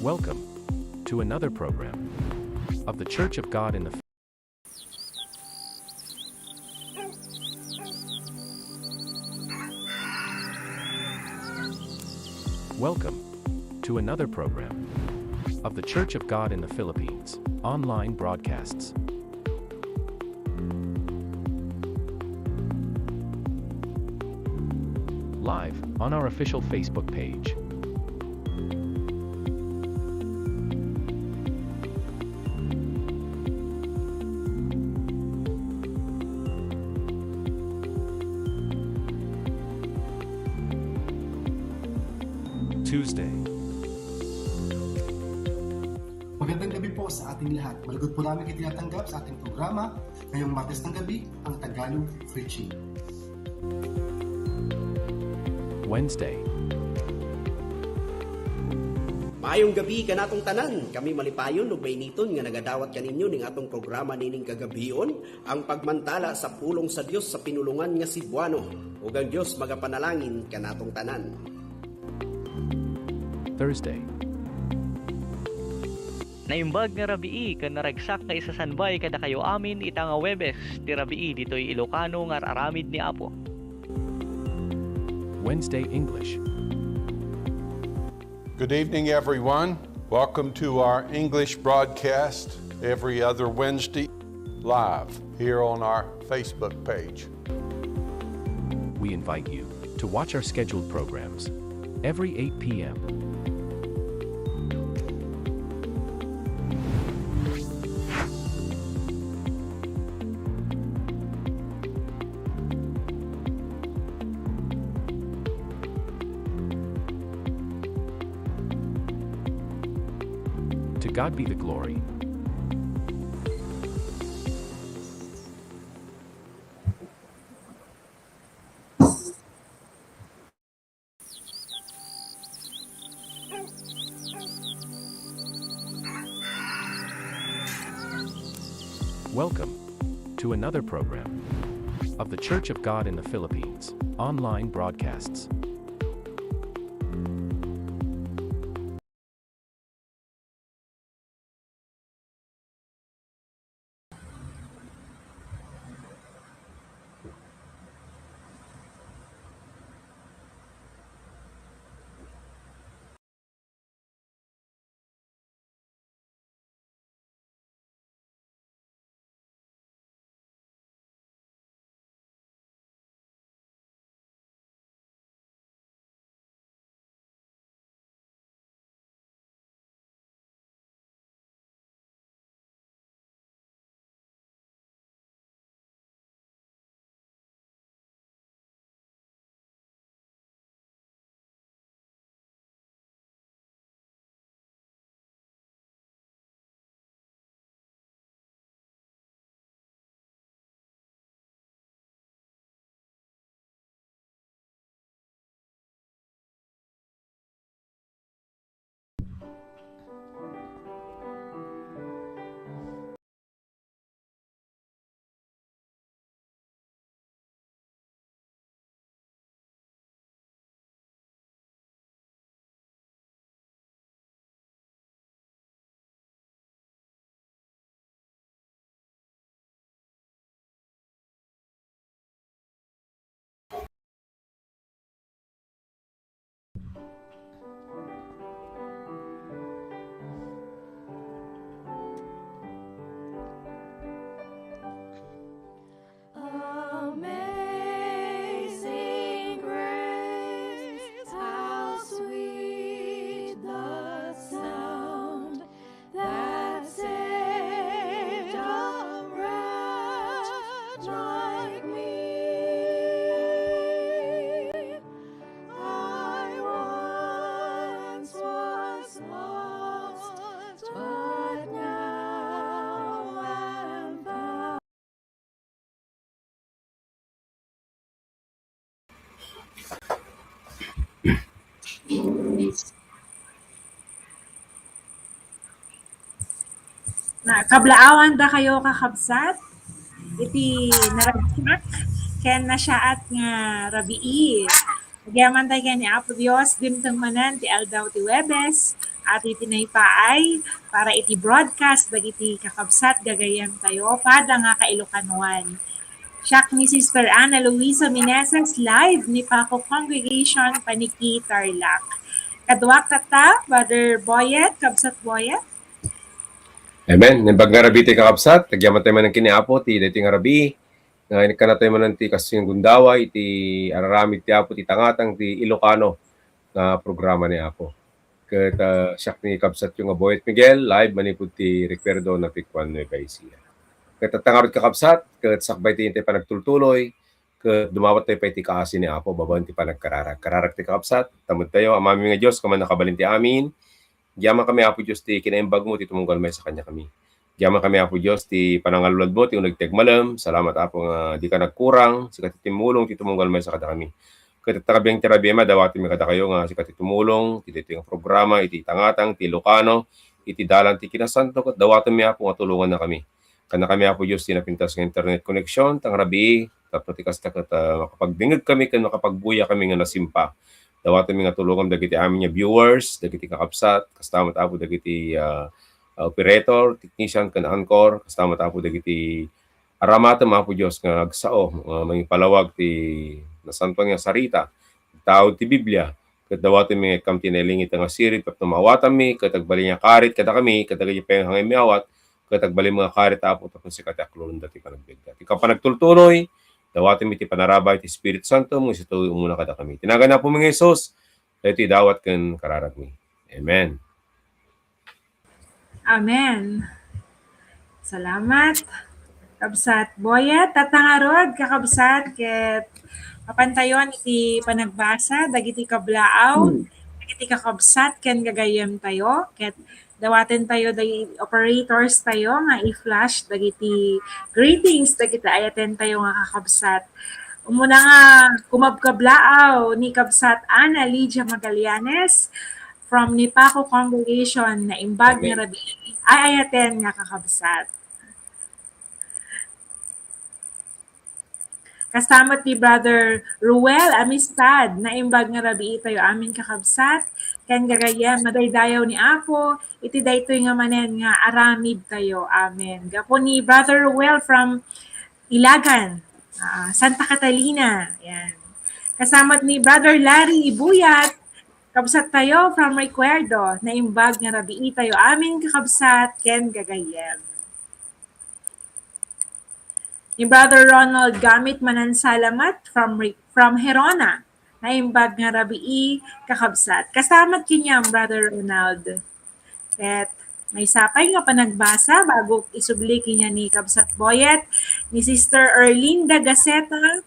Welcome to another program of the Church of God in the Welcome to another program of the Church of God in the Philippines online broadcasts. Live on our official Facebook page. Tuesday. Magandang gabi po sa ating lahat. Malugod po namin itinatanggap sa ating programa ngayong Martes ng gabi, ang Tagalog Preaching. Wednesday. Maayong gabi kanatong tanan, kami malipayon ug mainiton nga nagadawat kaninyo ning atong programa nining kagabion, ang pagmantala sa pulong sa Dios sa pinulungan nga Cebuano. Ug ang Dios magapanalangin kanatong tanan. Thursday. Naimbag nga rabii kan naragsak nga isa sanbay kada kayo amin ita nga Webes ti rabii ditoy Ilocano nga aramid ni Apo. Wednesday English. Good evening, everyone. Welcome to our English broadcast every other Wednesday live here on our Facebook page. We invite you to watch our scheduled programs every 8 p.m. To God be the glory. Welcome to another program of the Church of God in the Philippines online broadcasts. Na kablaawan da kayo kakabsat, iti naragsak, ken na siya at nga rabii. Nagyaman tayo ni Apo Dios, dimtang manan, ti Aldaw ti Webes, at iti naipaay, para iti broadcast, dagiti kakabsat, gagayam tayo, pada nga kailukanuan. Siya ni Sister Ana Luisa Meneses, live ni Paco Congregation, Paniki, Tarlac. Kadwak tata, Brother Boyet, kabsat Boyet. Amen. Nembag nga rabi ti kakabsat, tagyaman tayo man ng kiniapo, ti dating nga rabi, nga inikana tayo man ti kasing gundaway, ti araramid ti apo, ti tangatang, ti Ilocano, na programa ni apo. Kat siyak ni kabsat yung Boyet Miguel, live manipod ti Recuerdo na Pikwan Nueva Ecija. Kat tangarod kakabsat, kat sakbay ti tayo panagtultuloy, kat dumawat tayo pa ti kaasi ni apo, babawan ti panagkararag. Kararag ti kakabsat, tamod tayo, amami nga Diyos, kaman nakabalin ti amin, Diyaman kami Apo Diyos ti kinaimbag mo, ti tumunggal may sa kanya kami. Diyaman kami Apo Diyos ti panangalulad mo, ti unagtegmalam. Salamat Apo nga di ka nagkurang, sikat tumulong, ti tumunggal may sa kada kami. Katatakabiyang terabiyema, dawati may kada kayo nga sikat tumulong, ti nga programa, iti tangatang, ti Ilocano, iti dalan, ti kinasanto, kat dawatan may Apo nga tulungan na kami. Kana kami Apo Diyos ti napintas ng internet connection, tang rabi, tapos ti kasta kat makapagdingag kami, kan makapagbuya kami nga nasimpa. Dawatan mi nga tulungan dagiti amin nga viewers, dagiti kakabsat, kastamat apo dagiti operator, technician kan anchor, kastamat apo dagiti aramata apo Dios nga agsao, mga palawag ti nasantuan nga sarita, tawag ti Biblia, ket dawatan mi nga kam tinelingit nga sirip ket mawatan mi ket agbali nga karit kada kami, ket dagiti hangay miawat, ket agbali mga karit apo tapos si kataklon dati panagbigat. Ikaw panagtultuloy, dawatin mi ti panarabay ti Espiritu Santo mo ito umuna kada kami. Tinaga na po mga Isos, iti dawat ken kararag mi. Amen. Amen. Salamat. Kabsat Boyet, tatangarod kakabsat ket papantayon iti panagbasa dagiti kablaaw, dagiti kakabsat ken gagayem tayo ket dawaten tayo dagiti operators tayo nga i-flash dagiti greetings dagiti ayaten tayo nga kakabsat. Umuna nga kumabkablaaw ni kabsat Ana Lydia Magallanes from ni Paco Congregation na imbag ni Rabi ay ayaten nga kakabsat. Kastamat ni Brother Ruel Amistad na imbag nga rabi tayo amin kakabsat ken gagayem madaydayaw ni Apo iti daytoy nga manen nga aramid tayo. Amen. Gapo ni Brother Ruel from Ilagan, Santa Catalina. Yan. Kasamat ni Brother Larry Ibuyat, kabsat tayo from Recuerdo na imbag nga rabi tayo amin kakabsat ken gagayem. Ni Brother Ronald Gamit Manansalamat from Herona na imbag nga rabii kakabsat. Kasamat kinyam Brother Ronald. At may sapay nga panagbasa bago isubli kinya ni Kabsat Boyet ni Sister Erlinda Gaceta.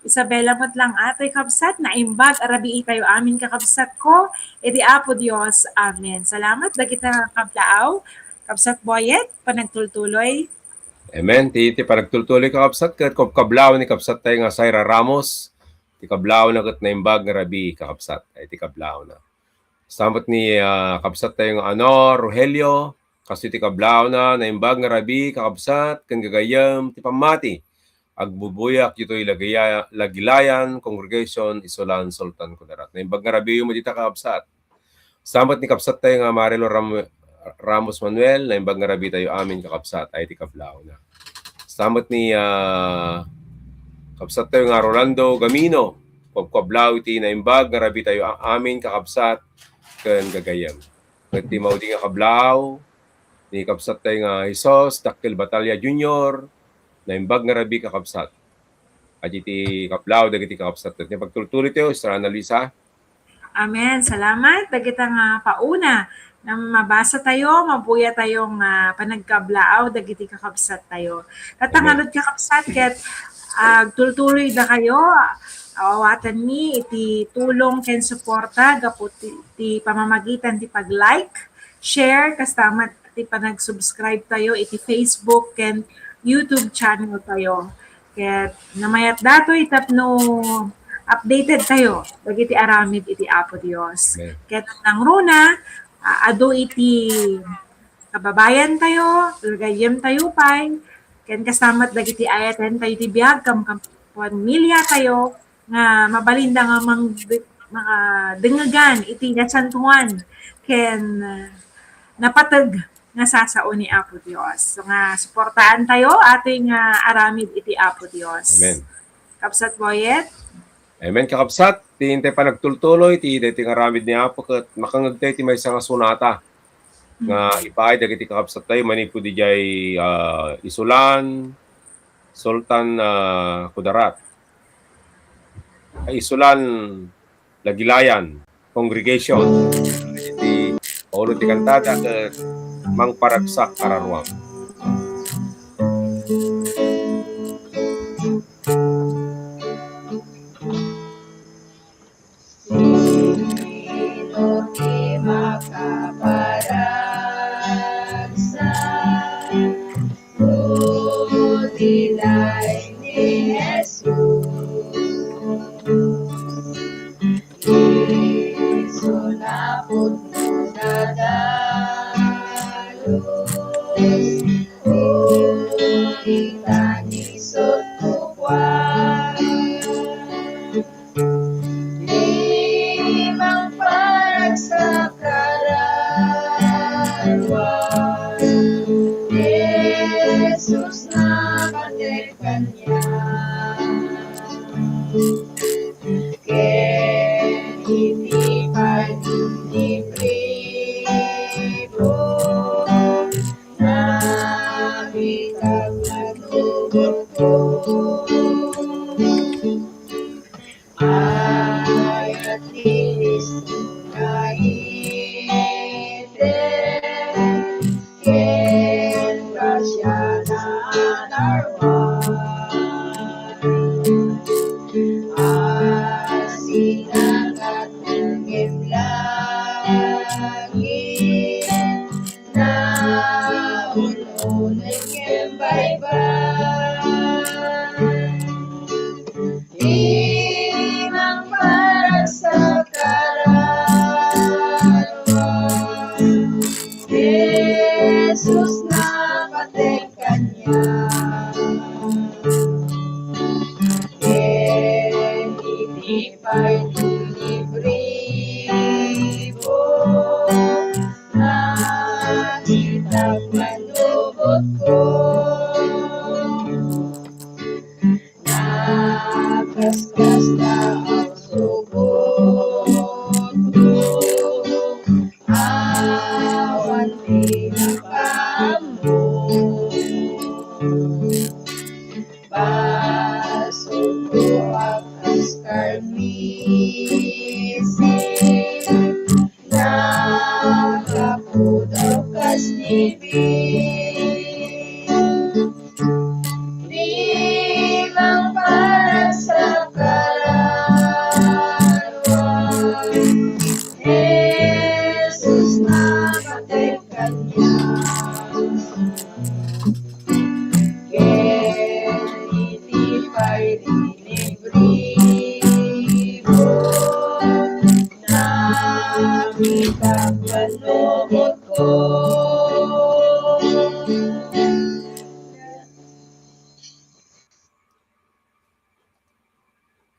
Isabela mo't lang atoy kabsat na imbag arabii tayo amin kakabsat ko. Iti Apo Dios. Amen. Salamat dagita kablaaw. Kabsat Boyet, panagtultuloy. Amen. Ti panagtultuloy kakabsat ket kablaw ni kabsat tayo nga Syra Ramos. Ti kablaw na ket naimbag nga rabi kakabsat. Ay ti kablaw na. Samot ni kabsat tayo nga Rogelio, kasi ti kablaw na naimbag nga rabi kakabsat ken gagayem ti pamati. Agbubuyak ito'y Lagilayan Congregation Isolan Sultan Kudarat. Naimbag nga rabi mo dita kakabsat. Samot ni kabsat tayo nga Marilo Ramos Manuel, naimbag nga rabi tayo amin kakabsat ay ti kablaw na. Samot ni kabsat tayo nga Rolando Gamino, kablaw iti naimbag nga rabi tayo amin kakabsat ken gagayem. Ket ti maudi nga kablaw ni kabsat tayo nga Jesus Dakil Batalya Junior, naimbag nga rabi kakabsat. At iti kablaw dagiti kakabsat. Ket pagtultuloy tayo Sister Ana Luisa. Amen. Salamat dagita nga pauna na mabasa tayo, mabuya tayong panagkablaaw dagiti kakabsat tayo. Tatangalod kakabsat ket tultuloy da kayo awatan mi iti tulong ken suporta gapu ti pamamagitan ti pag-like, share kastamat ti panag-subscribe tayo iti Facebook ken YouTube channel tayo. Ket namayat datoy tapno updated tayo dagiti aramid iti Apo Dios. Amen. Ket nang runa adu iti kababayan tayo, gayem tayo pay, ken kasamat dagiti ayaten tayo ti biag kam pamilya tayo nga mabalinda nga mga dengagan iti nasantuan ken napateg nga sasao ni Apo Dios. So nga suportaan tayo ating aramid iti Apo Dios. Amen. Kapsat Boyet. Amen kakabsat, ti hintay pa nagtultuloy, ti dating aramid ni Apo, kat makangagtay ti may nga sunata. Nga ipaay, dagiti kakabsat tayo, manipo di jay Isulan, Sultan Kudarat. Isulan, Lagilayan, Congregation. Iti Paulo ti Kantada, kat Mangparagsak Kararwang.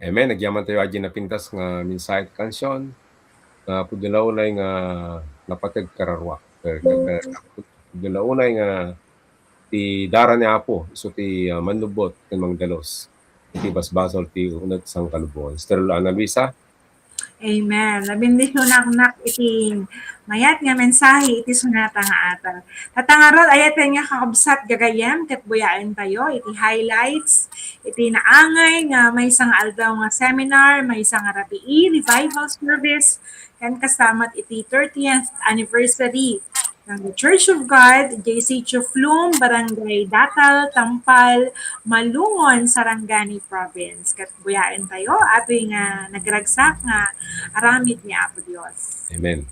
Amen. Nagyaman tayo aji na pintas nga mensahe kansyon nga pudulaunay nga napateg kararwa. Pudulaunay nga ti dara ni Apo iso ti manlubot ken mangdalos. Iti basbasol ti uneg sang kalubuan. Sister Ana Luisa. Amen. Labindisyon nak iti mayat nga mensahe iti sunata nga atal. Tatangarod ayat nga kakabsat gagayem ket buyaen tayo iti highlights iti naangay nga may isang aldaw nga seminar, may isang rabii revival service ken kasamat iti 30th anniversary ng The Church of God, JC Chuflum, Barangay Datal, Tampal, Malungon, Sarangani Province. Kat buyain tayo, ato nga nagragsak nga aramid ni Apo Dios. Amen.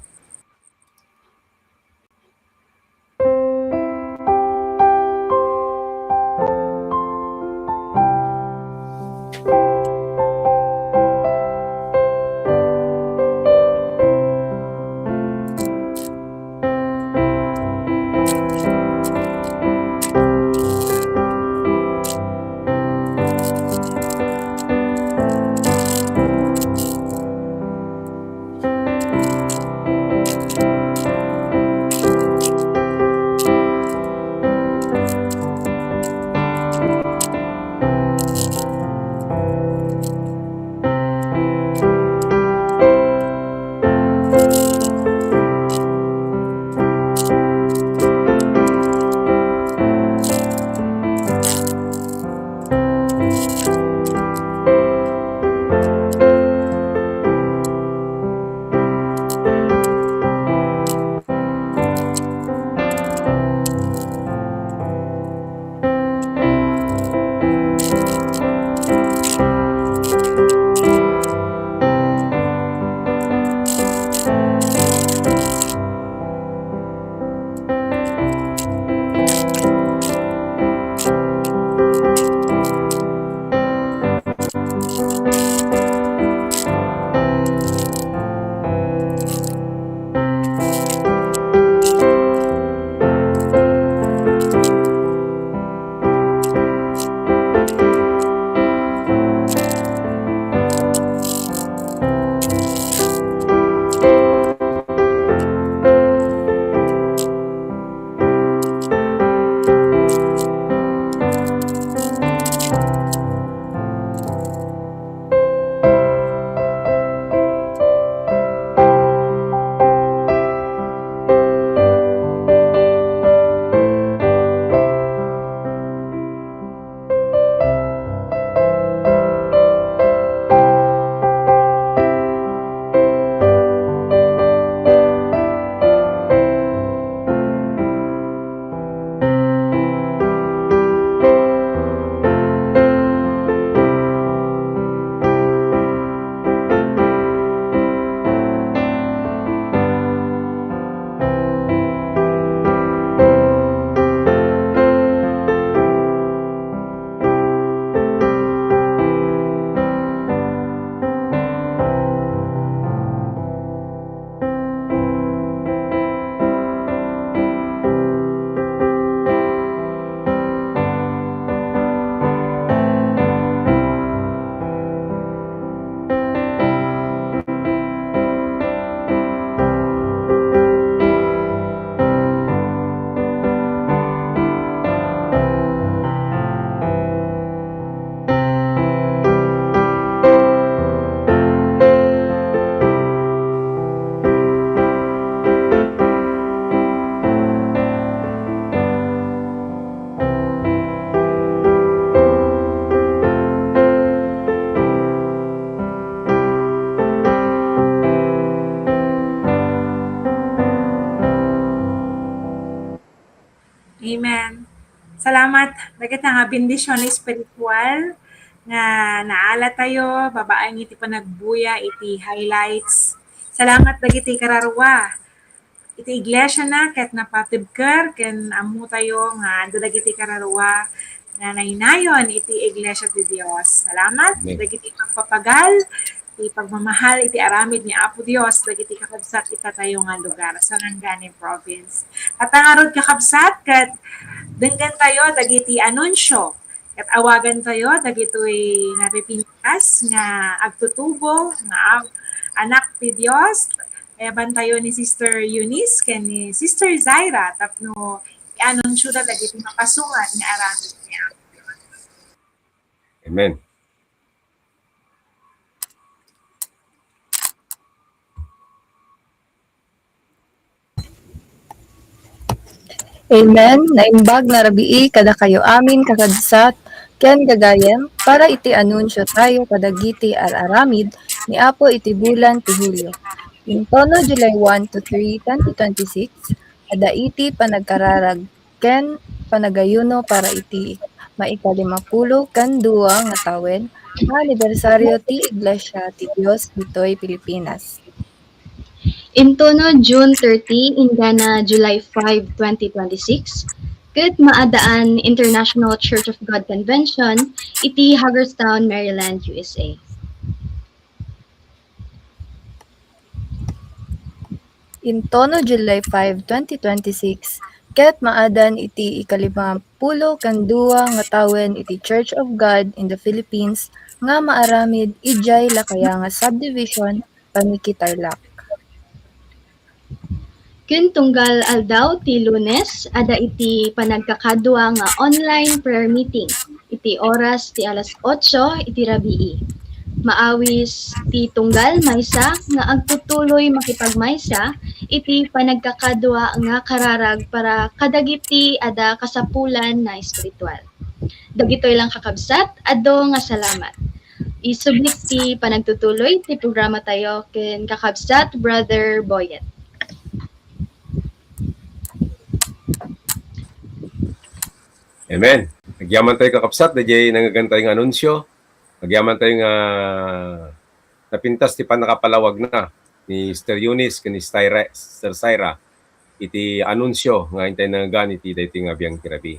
Amen. Salamat dagiti nga bendisyon espiritual nga naala tayo, babaan iti panagbuya, iti highlights. Salamat dagiti kararwa. Iti iglesia na ket napatibker ken ammo tayo nga adu dagiti kararwa nga nahinayon iti iglesia ti Dios. Salamat Amen. dagiti pagpapagal, iti pagmamahal iti aramid ni Apo Dios dagiti kakabsat ita tayo nga lugar sa Langani province. At angarod kakabsat ket denggan tayo dagiti anunsyo ket awagan tayo dagitoy nga pipintas nga agtutubo nga anak ti Dios. Eban tayo ni Sister Eunice ken ni Sister Zaira tapno i-anunsyo da dagiti makasungan nga aramid niya. Amen. Amen. Naimbag na rabii kada kayo amin kakabsat ken gagayem para iti anunsyo tayo kadagiti aramid ni Apo iti bulan ti Hulyo. Yung tono July 1 to 3, 2026, ada iti panagkararag ken panagayuno para iti maikalimapulo kan duwa nga tawen nga anibersaryo ti Iglesia ti Dios ditoy Pilipinas. Intono June 30, Ingana July 5, 2026. Ket maadaan International Church of God Convention, iti Hagerstown, Maryland, USA. In tono July 5, 2026, ket maadan iti ikalimapulo kan duwa nga tawen iti Church of God in the Philippines nga maaramid ijay lakaya nga subdivision Panikitarlac. Ken tunggal aldaw ti Lunes, ada iti panagkakadwa nga online prayer meeting. Iti oras ti alas 8 iti rabii. Maawis ti tunggal maysa nga agtutuloy makipagmaysa iti panagkakadwa nga kararag para kadagiti ada kasapulan na espiritual. Dagitoy lang kakabsat, addo nga salamat. Isublik ti panagtutuloy ti programa tayo ken kakabsat Brother Boyet. Amen. Nagyaman tayo kakapsat, dayjay nangagantay ng anunsyo. Nagyaman tayo nga napintas ti panakapalawag na ni Sister Eunice ken ni Sister Zaira iti anunsyo nga intay nangagan iti dayti nga biyang tirabi.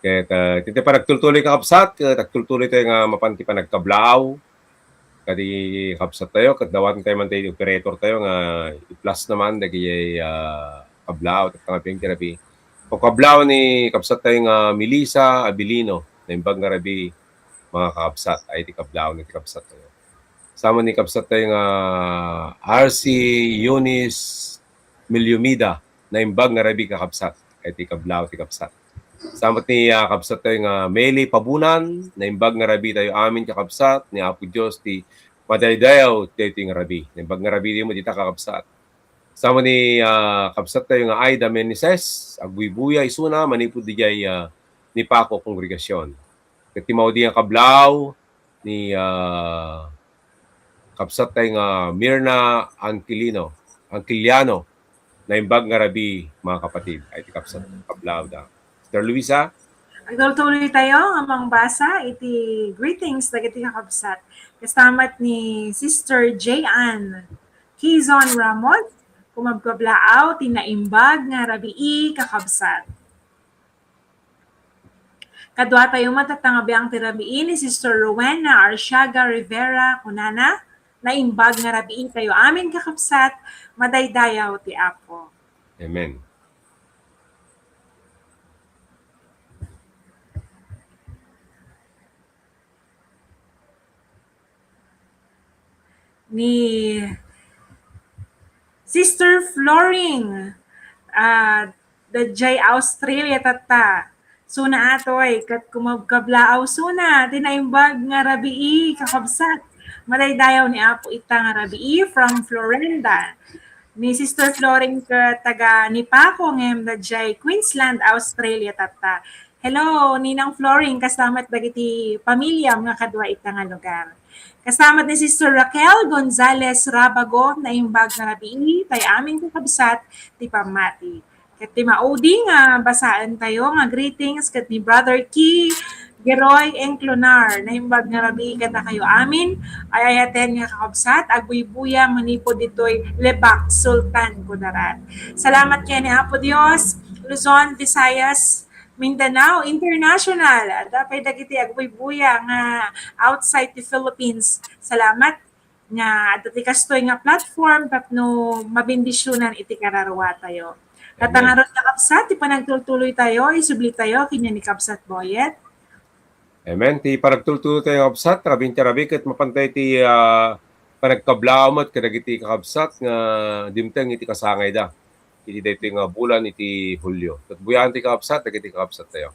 Ket iti panagtultuloy kakapsat, tagtultuloy tayo nga mapanti panagkablaaw. Kadi kakapsat tayo, ket dawatan tayo man tayo operator tayo nga i-plus naman dagiti kablaaw at nga biyang tirabi. Pagkablaw ni kapsat tayo nga Melissa Abilino na imbag nga rabi mga kapsat ay ti kablaw ni kapsat tayo. Sama ni kapsat tayo nga RC Eunice Milyumida na imbag nga rabi kakapsat ay ti kablaw ti kapsat. Sama ni kapsat tayo nga Meli Pabunan na imbag nga rabi tayo amin kakapsat ni Apo Diyos ti madaydayaw ti nga rabi. Na imbag nga rabi mo ti kakapsat. Sama ni kapsat tayo nga Aida Menises, agbuibuya isuna, manipod di jay ni Paco Kongregasyon. Katimaw di ang kablaw ni kapsat tayo nga Mirna Angkiliano, na imbag nga rabi mga kapatid. Ay ti kapsat kablaw da. Sister Luisa? Agtuloy tayo amang basa iti greetings dagiti kakabsat. Kastamat ni Sister J.Ann Kizon Ramos, kumagkablaaw, tinaimbag nga rabii kakabsat. Kadwa tayo matatangabiang tirabii ni Sister Rowena Arsiaga Rivera kunana, naimbag nga rabii tayo amin kakabsat, madaydayaw ti Apo. Amen. Ni Sister Floring, the Australia tata. Suna atoy, kat kumagkablaaw suna, tinaimbag nga rabii kakabsat. Madaydayaw ni Apo ita nga rabii from Florenda. Ni Sister Floring ka taga ni Paco ngem the Queensland, Australia tata. Hello, Ninang Floring, kasamat dagiti pamilya nga kadwa ita nga lugar. Kasama ni Sister Raquel Gonzalez Rabago na imbag na rabii, tay aming kakabsat, ti pamati. Ket ti maudi nga basaan tayo nga greetings ket ni Brother Key Geroy Enclonar na himbag nga rabi kada kayo amin ay ayaten nga kakabsat agbuy-buya manipod ditoy Lebak Sultan Kudarat. Salamat kay ni Apo Dios, Luzon, Visayas, Mindanao International. Dapat dagiti agbuy-buya nga outside the Philippines. Salamat nga dati kastoy nga platform tapno mabindisyonan iti kararwa tayo. Katangarot na kapsat, ti panagtultuloy tayo, isubli tayo, kinya ni Kapsat Boyet. Amen. Ti paragtultulo tayo kapsat, rabing tirabi ket mapantay ti panagkablawmat kadagiti kakabsat nga dimteng iti kasangay da. Iti daytoy nga bulan iti Hulyo. Ket buyan ti kakabsat, dagiti kakabsat tayo.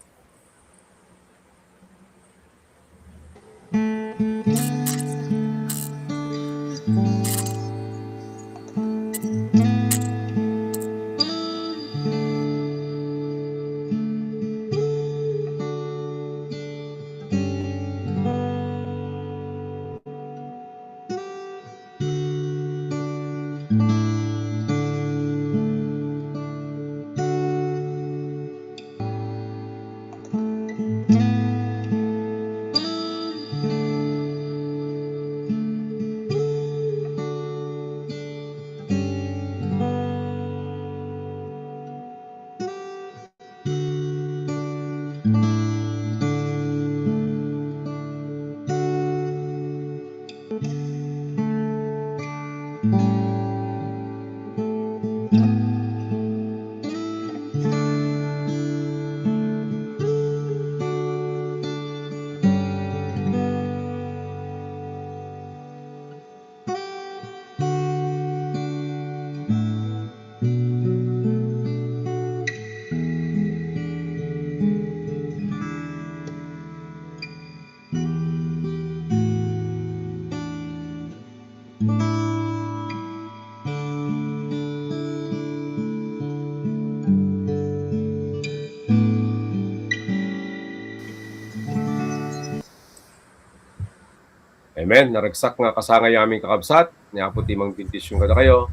Amen. Naragsak nga kasangay aming kakabsat. Niya po ti mang bentisyon kada kayo.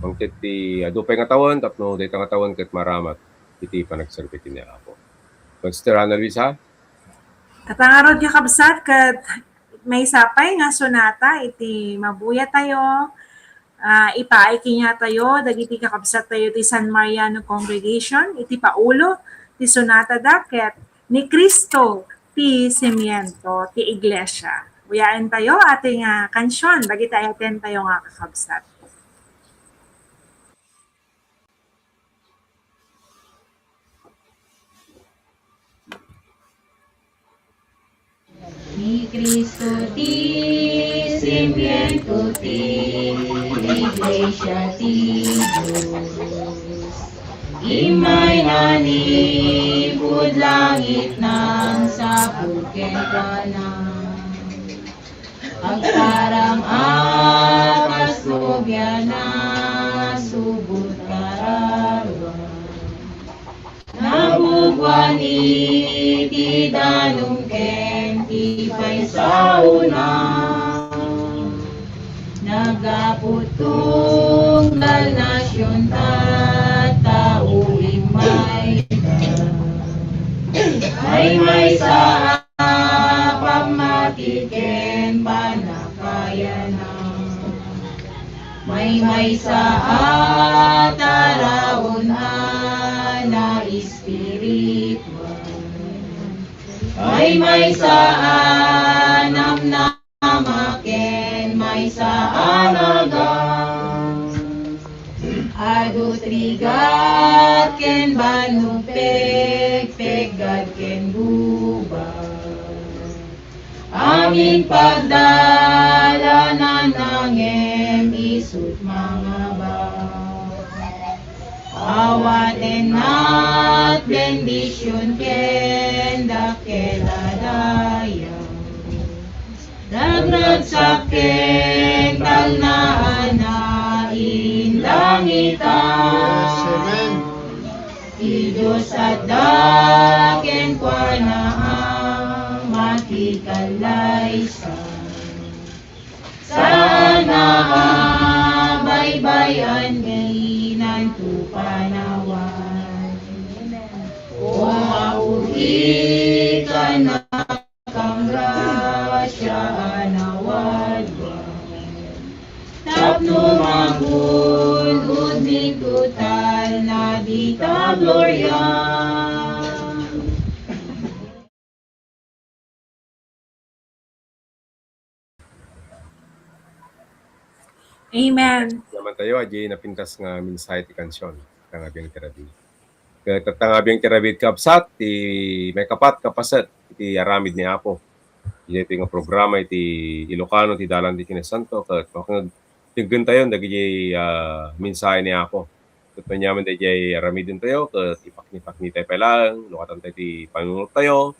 Mangkit ti adupay nga tawon, tapno dayta nga tawon ket maramat. Iti panagserbi ti niya po. Pastor Ana Luisa. Katangarot nga kapsat, ket may sapay nga sonata, iti mabuya tayo, ipaay kinya tayo, dagiti kakabsat tayo ti San Mariano Congregation, iti paulo, ti sonata da, ket ni Cristo, ti simiento, ti iglesia. Buyain tayo ating kansyon, dagiti ayaten tayo nga kakabsat. Ni Cristo ti simiento ti iglesia ti Diyos. Imay na ni bud langit nang sapuken ka na. Agtarang apasobya na subot kararwa. Nabugwan iti danong ken ti pay sauna. Nagaputong dal nasyon tao imay ka. May sa pamatiken panakayanan. May sa ataraon na espiritual. May sa namnamaken, may sa alagang. Adu trigat ken banupeg, pegad ken gubag. Amin pagdalanan nangem isut mga baw. Awaten at bendisyon ken dakeladaya. Nagragsak ken talnaan na indangitan. Diyos at daken kwa na ang makikalaysan. Sana baybayan ngayon ang tupanawan. panawad. Tapno mangun, udnig utal na di ka gloria. Amen. Naman tayo, Ajay, napintas nga mensahe ti kansyon. Tangabiyang tirabi. Kaya tatangabiyang tirabi kapsat, ti may kapat, kapasat, iti aramid ni Apo. Iti nga programa, iti Ilocano, ti dalan ti Kinasanto, kat tinggan tayo, dagi mensahe ni Apo. Kat manyaman tayo, aramidin tayo, kat ipak ni tayo pelang, lukatan tayo ti panunod tayo,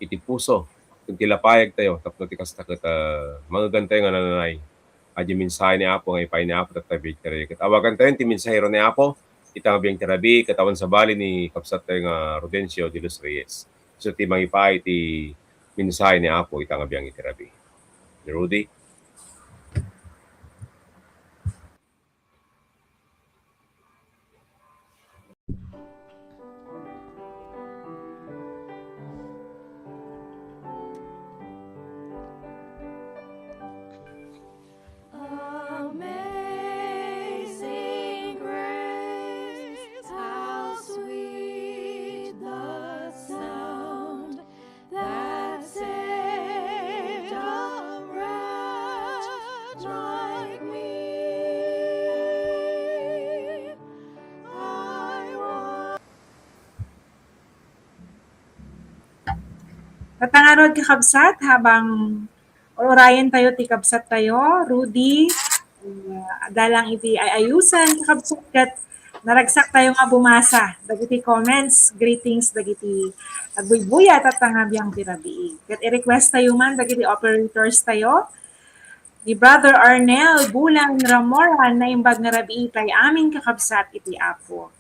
iti puso, kung tilapayag tayo, tapno ti kasta, kat mangagan tayo nga nananay. Adyo mensahe ni Apo, ngay pay ni Apo, tatabig tirabi. Katawagan tayo, ti mensahero ni Apo, itang biyang tirabi, katawan sa bali ni kapsat tayo nga Rodencio de los Reyes. So, ti mangipay, ti mensahe ni Apo, itang biyang itirabi. Rudy? Amazing grace, how sweet the sound that saved a wretch like me. Tatangarod kakabsat habang orayan tayo, tikabsat tayo, Rudy, dalang iti ay ayusan kakabsat kat naragsak tayo nga bumasa. Dagiti comments, greetings, dagiti agbuybuya tatangabiyang tirabi. Kat i-request tayo man, dagiti operators tayo, ni Brother Arnel Bulang Ramoran na imbag nga rabi itay aming kakabsat iti Apo.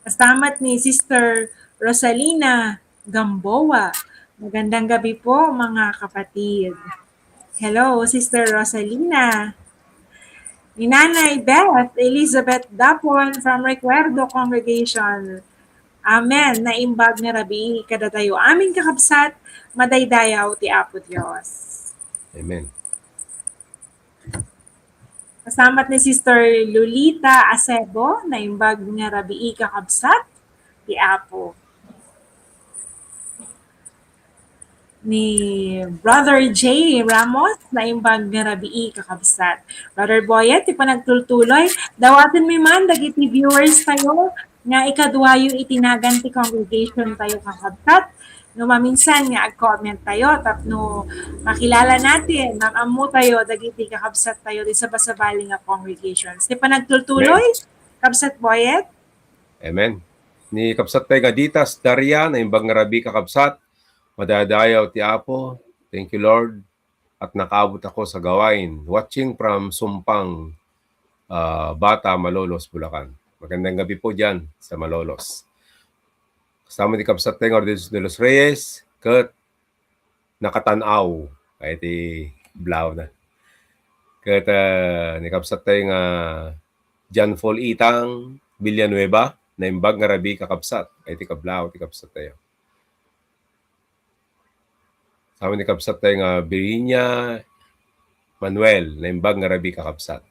Kastamat ni Sister Rosalina Gamboa. Magandang gabi po mga kapatid. Hello, Sister Rosalina. Ni Nanay Beth Elizabeth Dapon from Recuerdo Congregation. Amen. Naimbag nga rabi kada tayo aming kakabsat, madaydayaw ti Apo Diyos. Amen. Kasamat ni Sister Lolita Acebo, na imbag nga rabi kakabsat, ti Apo. Ni Brother J. Ramos, na imbag nga rabi kakabsat. Brother Boyet, ti panagtultuloy, dawatin mi man, dagiti viewers tayo, nga ikadwayo itinagan ti congregation tayo kakabsat. No maminsan nga ag-comment tayo, tapno makilala natin, nakamu tayo, dagiti kakabsat tayo di sa basabali nga congregations. Di pa nagtultuloy, Kabsat Boyet? Amen. Ni kapsat tayo nga ditas, Daria, na imbag nga rabi kakabsat, madadayaw ti Apo. Thank you, Lord. At nakaabot ako sa gawain. Watching from Sumpang, Bata, Malolos, Bulacan. Magandang gabi po dyan sa Malolos. Kasama ni kapsat tayo nga de los Reyes, kat nakatanaw. Ay ti blaw na. Kat ni kapsat tayo nga John Paul Itang, Villanueva, na imbag nga rabi kakabsat. Ay ti kablaw, ti kapsat tayo. Kasama ni kapsat tayo nga Birinya Manuel, na imbag nga rabi kakabsat.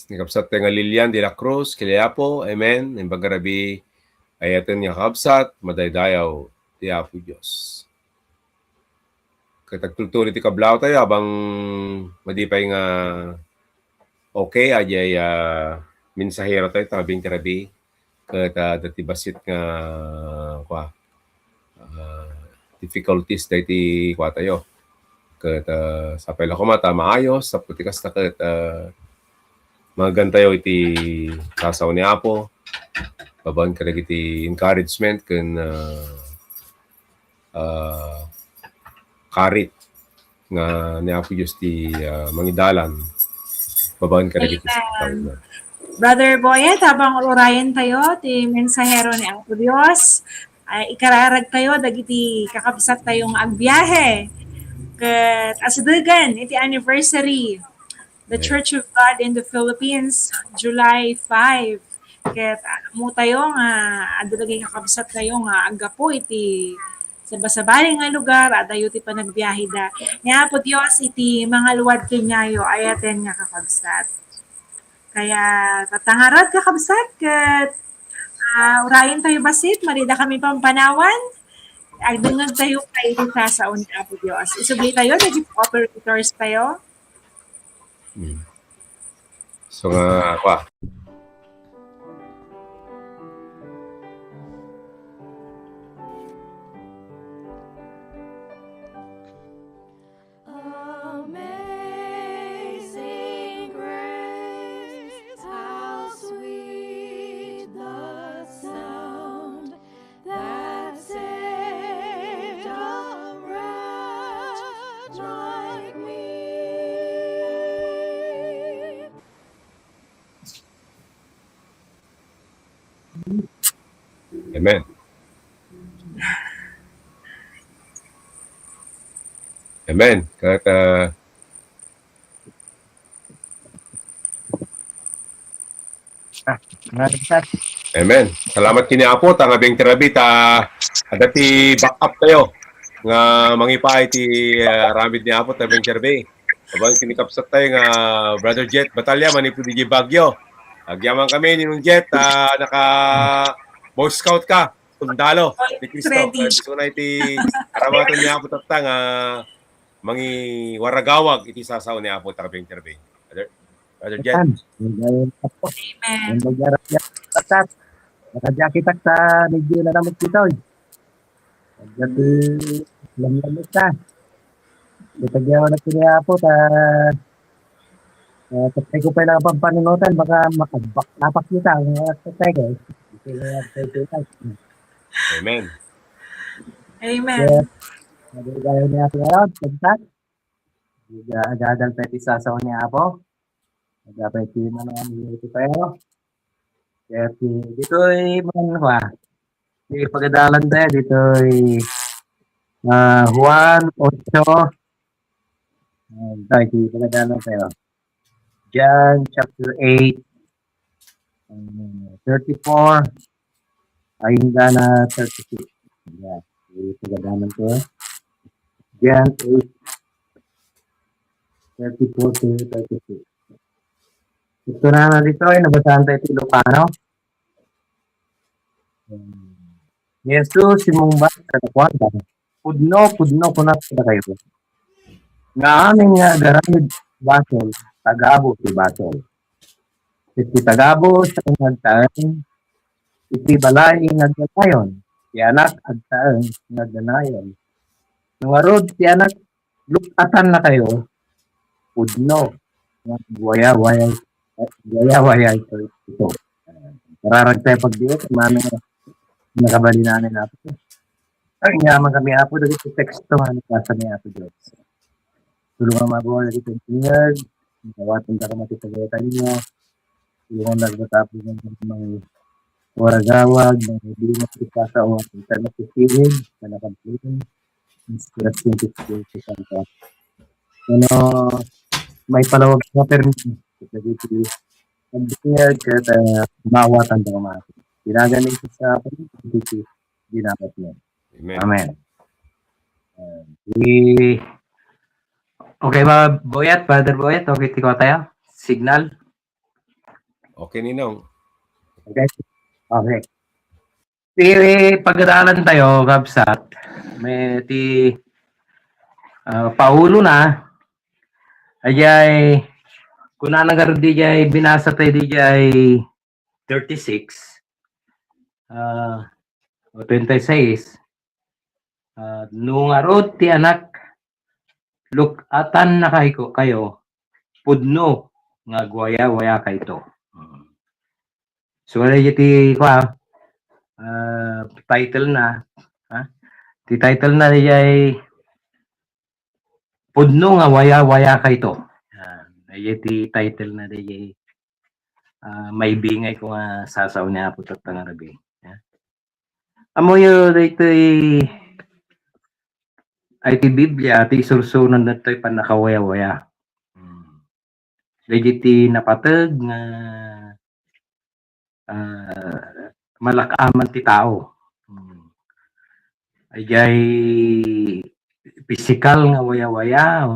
Ni kapsat tayo nga Lilian de la Cruz, Kiliapo, amen. Na imbag nga rabi ayatin nga kakabsat, madaydayaw ti Apo Diyos. Katagtultuli ti kablaw tayo habang madipay nga okay, ajay mensahero tayo, tabing tirabi. Kat dati basit nga difficulties tayo ti kwa tayo. Kat sa pala ko mata maayos, sa putikas na kat magan tayo iti kasaw ni Apo. Babang kalag iti encouragement kan karit nga ni Apo Diyos ti mangidalan. Babang kalag iti Brother Boyet, habang orayan tayo, ti mensahero ni Apo Diyos, ay ikararag tayo, dagiti kakabsat tayong agbiyahe. Kat asdugan, iti anniversary The Church of God in the Philippines, July 5. Ket mo tayo nga adulagay kakabsat tayo nga agapo iti sa basabali nga lugar at ayo ti panagbiyahe da. Nga po Dios iti mga luwad kinyayo ayaten nga kakabsat. Kaya tatangarad kakabsat ket urayan tayo basit marida kami pampanawan. Agdengag tayo kay sa ni Apo Dios. Isubli tayo naging operators tayo. So nga ako. Amazing grace, how sweet the sound that saved a wretch like me. Amen. Amen. Amen. Salamat kini Apo ta nga beng terabi ta adati backup tayo nga mangipay ti ramid ni Apo ta beng terabi. Abang kini kapsat tayo nga Brother Jet Batalya manipu di Bagyo. Agyaman kami ni nung Jet naka Boy Scout ka. Sundalo ni Cristo. So na iti aramatan ni Apo tapta nga mangi waragawag iti sasaw ni Apo ta beng terabi. Brother Jet. Amen. Nakajakit sa medyo na naman dito. Jadi lamlamit ka. Itagyawan na kiniya po tatay ko pa lang pampanunutan baka makabak kita ang tatay ko. Amen. Amen. Gaya niya po ngayon, pagkat. Agad-agad pwede sasaw niya po. Agad pwede na naman ito tayo. Kaya dito'y manhwa. Di pagadalan tayo dito'y Juan 8. Dahil di pagadalan tayo. John chapter 8 34 ayun na 36. Yeah, di pagadalan tayo. John 8 34 to 36. Ito na dito ay nabasahan tayo ito Ilocano. Jesus simumbat sa kwanta. Pudno ko na sa kayo. Nga aming garamid basol, tagabo si basol. Iti tagabo sa nagtaan, iti balay nagdanayon, si anak agtaan nagdanayon. Nangarod si anak, lukatan na kayo, pudno, waya-waya ito. Pararag tayo pagdiot, mami nakabalinan natin. Ang yaman kami Apo dito sa teksto nga nasa ni Apo Diyos. Tulungan mabuhay dito yung tingad, nakawatan ka kamati sa gaya ninyo, tulungan nagtatapos ng mga waragawag, ng hindi mo kita sa uwag, kita na sisilid, sa nakabulin, inspirasyon sa kanta. May palawag na permit. Kasi dito, ang tingad, kaya mawatan ka kamati. Ginagaling sa dito, ginapat niya. Amen. Okay ba, Boyet? Brother Boyet? Okay, tiko tayo? Signal? Okay, Ninong. Okay. Pag-aralan tayo, Gabsat. May paulo na. Ajay, kung nanagar di jay, binasa tayo di jay 36. 26. Nung arot ti anak lukatan na kayo pudno nga gwaya-waya kayto. So wala ti title na ti title na ay pudno nga waya-waya kayto. Ti title na di may bingay ko nga sasaw niya po tatang arabi. Amo yo dito ay ti Biblia ti sursunan na to'y panakawaya-waya. dagiti napateg nga malakaman ti tao. Ajay physical nga waya-waya o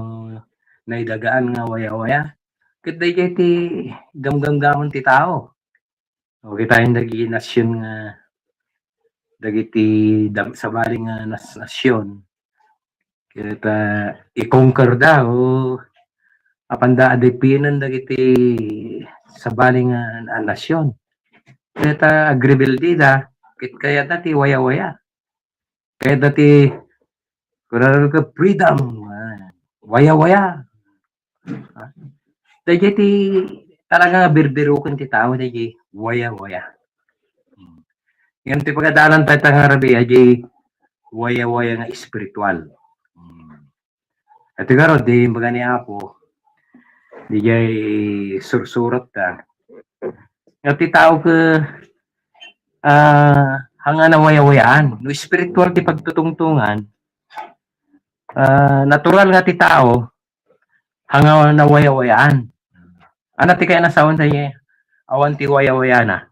naidagaan nga waya-waya. Ket dayjay ti gamgamgamon ti tao. O kita yung dagi nasyon nga dagiti sabali nga nasyon. Ket i-conquer da o apanda adepinan dagiti sabali nga nasyon. Ket agrebelde da ket kaya dati waya-waya. Kaya dati kurang ka freedom, waya-waya. Dayjay ti talaga birbiruken ti tao dayjay waya-waya. Yan ti pagadalan tayo tangarabi ajay waya-waya nga espiritual. At siguro di baga ni Apo dayjay sursurat ta. At ti tao ka hanga na waya-wayaan. No spiritual ti pagtutungtungan, natural nga ti tao hanga na waya-wayaan. Ano ti kaya nasawan tayo awan ti waya-wayana.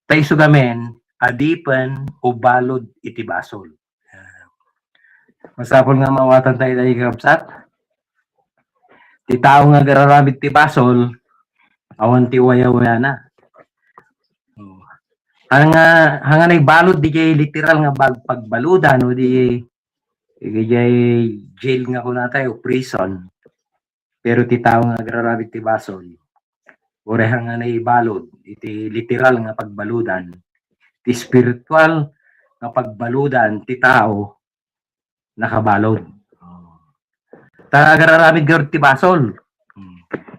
Tayo sugamen adipan o balod iti basol. Masapol nga mawatan tayo tayo kapsat. Ti tao nga gararamid ti basol, awan ti waya-wayana. Hanga na balod di jay literal nga pagbaludan o di jay jail nga kuna tayo, prison. Pero ti tao nga gararamid ti basol, ore hanga na balod, iti literal nga pagbaludan. Ti spiritual nga pagbaludan ti tao nakabalod. Ta gararamid garod ti basol.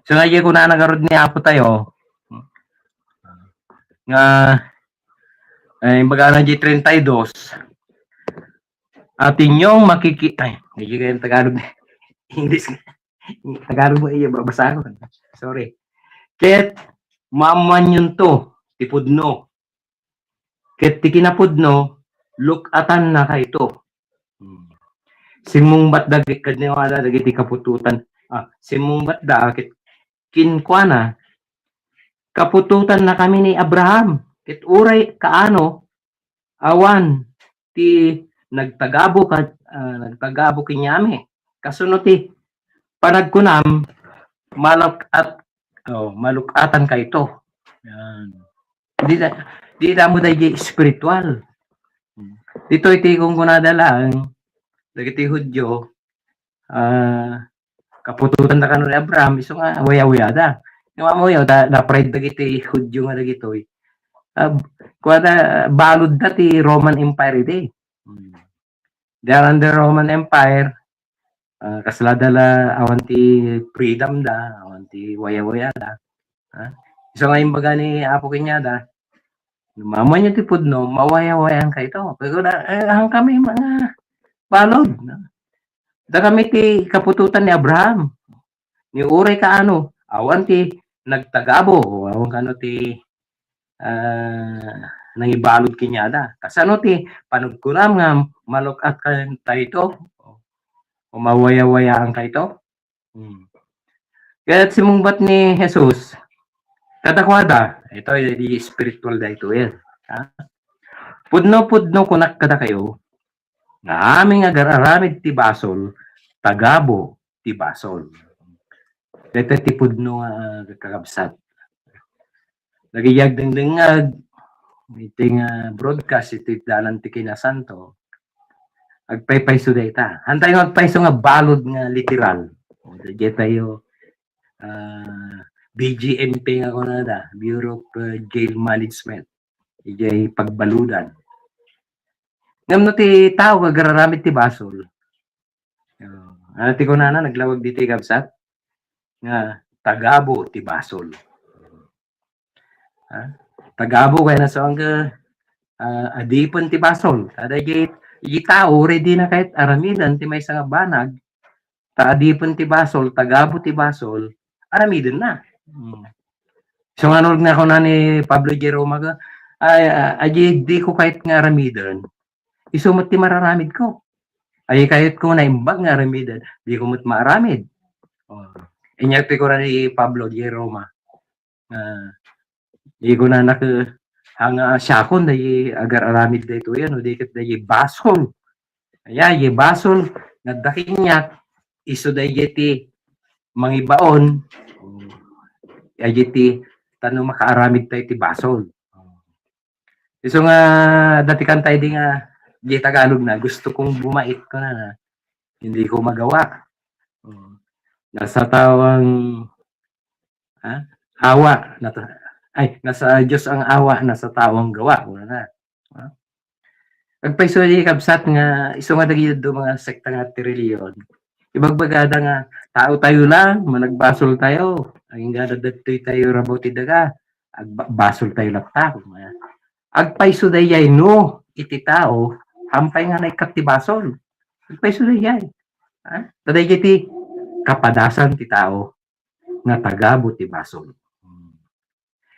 So nga ko na nagarod ni Apo tayo nga baga na G32 at inyong hindi kayo Tagalog English Tagalog mo iya babasa ko, sorry. Ket maman yun to tipudno ket ti kinapudno lukatan na kayto. Simong batdag kadni wala dagiti kapututan. Simong batda ket kinkwana kapututan na kami ni Abraham. Ket uray kaano awan ti nagtagabo kinyami. Kasunod ti panagkunam malukatan kayto. Di da mo dayjay spiritual. Dito iti kung kunadalang dagiti Hudyo kapututan na kanon ni Abraham iso nga waya-waya da. Nga mo yaw da pride dagiti Hudyo nga dagitoy. Balod dati Roman Empire iti. There under Roman Empire, kasladala awan ti freedom da, awan ti waya-waya da. So nga imbaga ni Apo Kinyada, lumaman yung tipudno, mawaya-wayan ka ito. Pero hang kami mga balod. Da kami ti kapututan ni Abraham. Ni uray kaano, awan ti nagtagabo, awan kano ti nangibalod Kinyada. Kasano ti panugkunam nga malukat ka tayo o mawaya-wayaan ka ito. Kaya simungbat ni Jesus, kadakwada, ito di spiritual da ito yan. Pudno-pudno kunak kada kayo, nga aming agararamid ti basol, tagabo ti basol. Ito ti pudno kakabsat. Nagiyag dingdingag, iting broadcast iti dalan ti Kinasanto, agpaypayso dayta. Hantay agpayso nga balod nga literal. Dito tayo BGMP nga ko na da, Bureau of Jail Management. Ijay pagbaludan. Ngam no ti tao kagararamid ti basol. Ano ti ko na naglawag dito kabsat? Nga tagabo ti basol. Tagabo kaya na so ang adipon ti basol. Ada iti tao ready na kahit aramidan ti may nga banag. Adipon ti basol, tagabo ti basol, aramidan na. So nga nung na ako na ni Pablo Jeroma ka, di ko kahit nga aramidan, isumot ti mararamid ko. Ay kahit ko na imbag nga aramidan, di ko mo't maaramid. Inyati ko na ni Pablo di Roma. Di ko na hanga syakon dahi agar aramid da ito yan, o di kat dahi basol. Ye basol, nagdakinyat, iso dahi ti mangibaon, ti tanong makaaramid tayo ti basol. Iso nga, dati kan tayo di nga, di Tagalog na, gusto kong bumait ko na, hindi ko magawa. Nasa tawang awa, nasa Diyos ang awa, nasa tao ang gawa. Wala na. Pagpaiso di kabsat nga, iso nga dagito do mga sekta nga ti reliyon. Ibagbagada nga, tao tayo lang, managbasol tayo. Ang gada datoy tayo rabaw ti daga, basol tayo lapta. Agpaiso dayay no, iti tao, hampay nga naikat ti basol. Agpaiso dayay. Taday iti kapadasan ti tao, nga tagabo ti basol.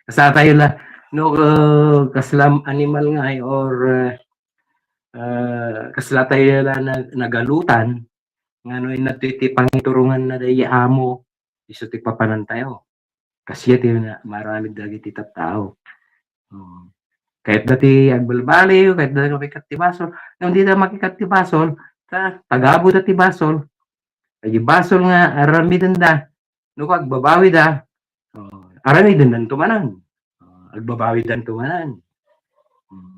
Kasa tayo la, no, kaslam animal nga or kasla tayo la nagalutan, nga no natiti pangiturungan na dahi amo, iso ti papanan tayo. Kasi ti na marami dagi ti tao. Kahit dati agbalbaliw, kahit dati makikat ti basol, nang di na makikat ti basol, tagabo da ti basol, ay basol nga aramidan da, no agbabawi da, aramidan dan tumanan. Agbabawi dan tumanan.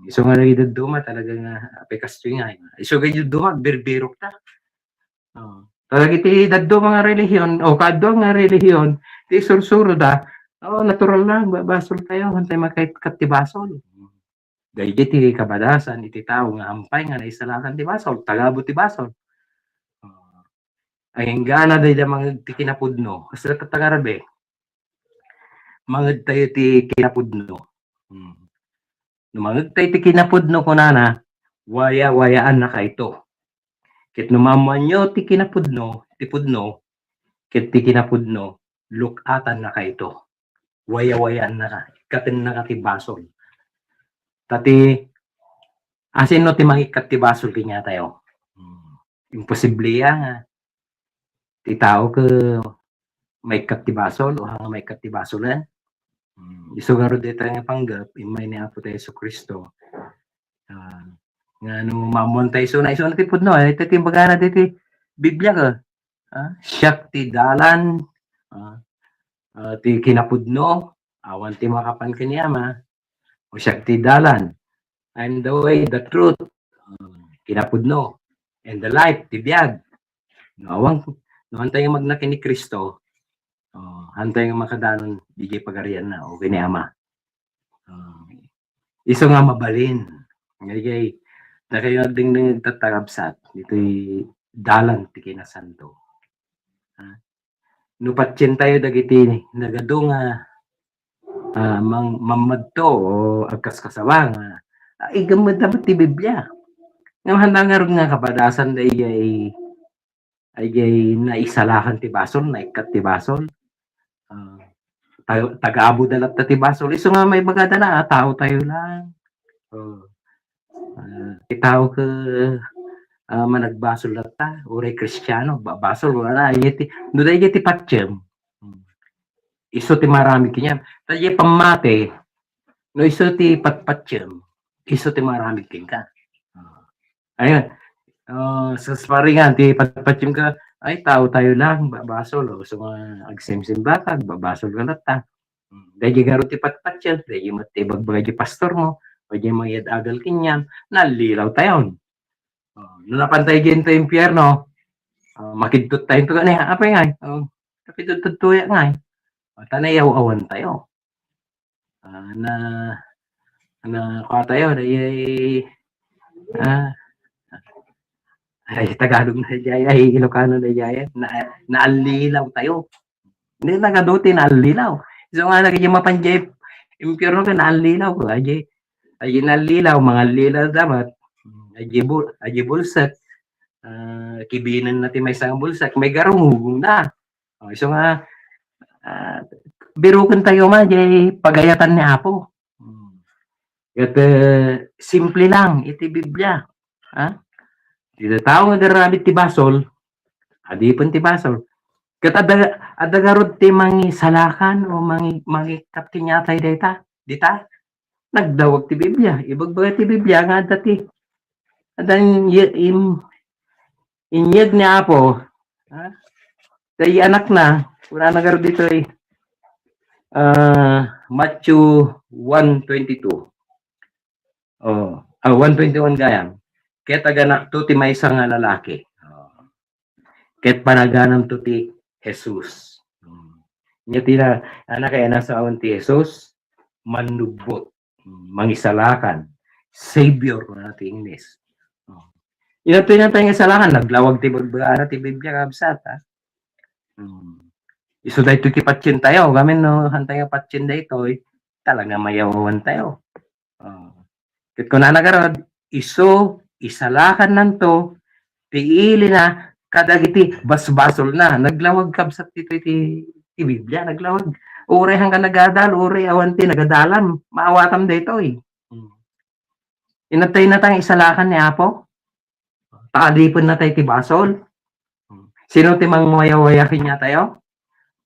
Iso nga lagi duma talaga nga apekastyo nga. Iso nga duma berbirok ta. Talaga ti daddo mga relihiyon o kadto nga relihiyon ti sursuro da. Natural lang basol tayo hantay makaikat ti basol. Dahil ti kabadasan iti tao nga ampay nga naisalakan ti basol, tagabo ti basol. Ay hinggana dahil mga ti kinapudno. Kasi tatangarabe, mga tayo ti kinapudno. Mga tayo ti kinapudno ko na, waya-wayaan na ka ito. Kit numaman nyo ti kinapudno, ti pudno, kit ti kinapudno, lukatan na ka ito. Waya-wayaan na ka. Ikatin na ka ti basol. Tati, asin no ti mangikat ti basol kanya tayo. Imposible yan. Ti tao ka may kat ti basol o hanga may kat ti basolan. Iso nga ro dito nga panggap, imay ni Apo tayo sa Kristo. Nga nung mamon tayo so na iso na ti pudno, ito ti bagana diti Biblia ka. Siyak ti dalan, ti kinapudno, awan ti makapan kaniyama, o siyak ti dalan. I'm the way, the truth, kinapudno, and the life, ti biyag. Awang, no hantay nga magnaki ni Kristo, hantay nga makadanon, di pagarian na, o kiniyama. Iso nga mabalin. Ngayon, na kayo ding tatarabsat, dito'y dalan ti kinasanto. Nupatsin tayo dagiti, nagado nga, mamadto o agkas-kasawang, igamad dapat ti Biblia. Nga handa nga rin nga kapadasan na ay naisalakan ti basol, naikat ti basol. Taga-abo dalat ti basol. Iso nga may bagada na, tao tayo lang. Tao ka managbasol na ta, uray Kristiyano, basol, wala na, no da ti patsyem. Iso ti marami kinyan. Tayo pamate, no iso ti patpatsyem, iso ti marami kin ka. Ayun, sa sparingan, ti patpatsyem ka, ay tao tayo lang, basol, o so mga agsimsim batag, babasol ka na ta. Dahil garo ti patpatsyem, dahil matibag-bagay ti pastor mo, o di mga agal kinyan, nalilaw tayo. Nung napantay gin to impyerno, makidtot tayo ito ganyan, apa nga, kapidtot tuya nga, tanayaw-awan tayo. Kuha tayo, ay Tagalog na jaya, ay Ilocano na jaya, naalilaw tayo. Hindi nagaduti, naalilaw. So nga, nagiging mapanjay, impyerno ka, naalilaw ko, ay nalilaw, mga lilaw dapat, ay bulsak, kibinan natin may isang bulsak, may garong na. So nga, birukan tayo man, pagayatan ni Apo. At simple lang, iti Biblia. Dito tao nga garamit ti basol, adipon ti basol, Kat adagarod ti mangi salakan o mangi kapti nyatay dita nagdawag ti Biblia. Ibagbaga ti Biblia nga dati. Adan inyeg ni Apo. Kay anak na. Wala nagarod dito Matthew 1:22. 1:21 gayam. Ket aganak to ti maysa nga lalaki. Ket panaganam to ti Jesus. Nya tira anak kay nasa awan ti Jesus manubot, mangisalakan, savior na ti English. Ina nga salakan naglawag ti bagbaga ti Biblia kabsat ha. Iso da ito ti patsin tayo. Gamin no hantay nga patsin da ito talaga mayawan tayo. Ket kun nagarod iso isalakan nanto tiili na kadagiti basbasol na naglawag kabsat ti Biblia naglawag uray hanggang nagadal uray awanti nagadalam maawatam dayto inatay na tang isalakan ni Apo taadipon na tayo ti basol sino ti mangwaya-waya kinya tayo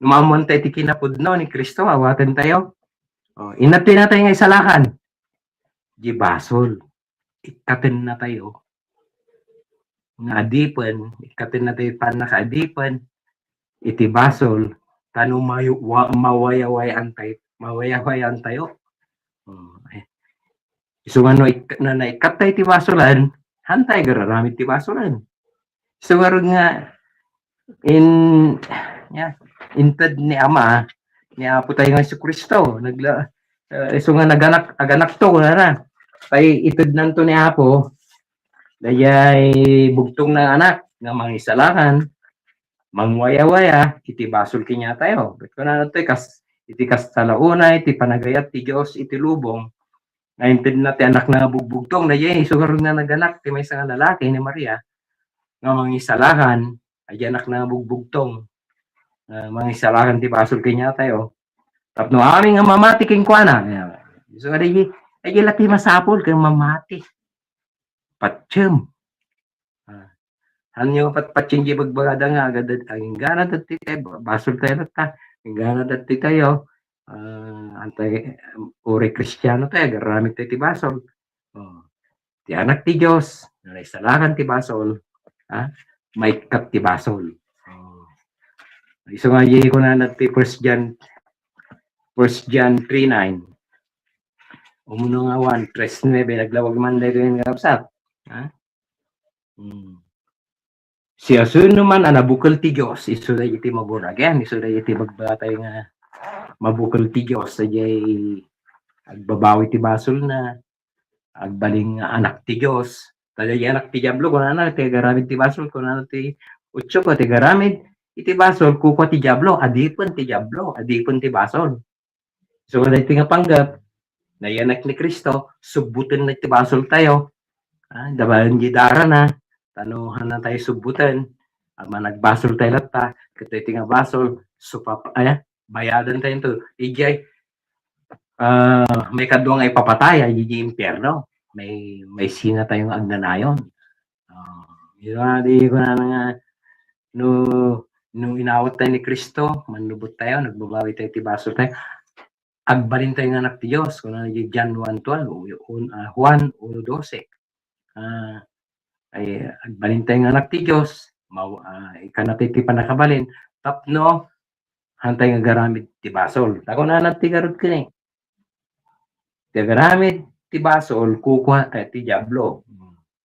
lumamon tayo ti kinapudno ni Kristo awatan tayo inatay na tayo nga isalakan di basol ikaten na tayo nga adipan ikaten na tayo pan nakaadipan iti basol tano mawayawayan tayo so ano na naikat tayo ti basolan hantay gararamit ti basolan so nga inted ni Ama ni Apo tayo nga si Kristo so nga aganak to na tay ited nanto ni Apo dayay bugtong na anak nga mangisalakan mangwaya-waya iti basol kinya tayo bet ko na iti kas talaunay iti panagayat ti Dios iti lubong nainted na ti anak na bugbugtong dayay so nga naganak ti maysa nga lalaki ni Maria nga mangisalakan ay anak na bugbugtong mangisalakan ti basol kinya tayo tapno aming nga mamati king kuana so ay laki masapol kay mamati patsyem hanyo patpatsyem di bagbagada nga agad ang gana dati tayo basol tayo ta ang gana dati tayo antay uri Kristiyano tayo garamit tayo ti basol ti anak ti Diyos naisalakan ti basol may kat ti basol iso nga yi ko na ti 1 John 3:9 umuno nga 1:3 naglawag man dahil yung kapsat siya suno man anabukal ti Diyos iso da iti maburagan iso da iti magbatay nga mabukal ti Diyos sajay agbabawi ti basol na agbaling anak ti Diyos tajay anak ti Diablo kung ano ti garamid ti basol kung ano ti utso ko ti garamid iti basol kuko ti Diablo adipon ti basol so da iti nga panggap na yanak ni Kristo subutin na ti basol tayo dabalan gidara na tanuhan na tayo subutan nagbasol tayo latta kito iti nga basol bayadan tayo ito ijay may kadwang ay papatay ijay impyerno may sina tayong agnanayon di ko na nga nung inawat tayo ni Kristo manlubot tayo nagbabawi tayo ti basol tayo agbalin tayo ng anak ti Diyos kung ano yung John 1:12 Juan 1:12 ay agbalin tayo ng anak ti Diyos ikanapit ti panakabalin tapno hantay nga garamid ti basol tako na ti garod kini ti garamid ti basol kukuha ti Diablo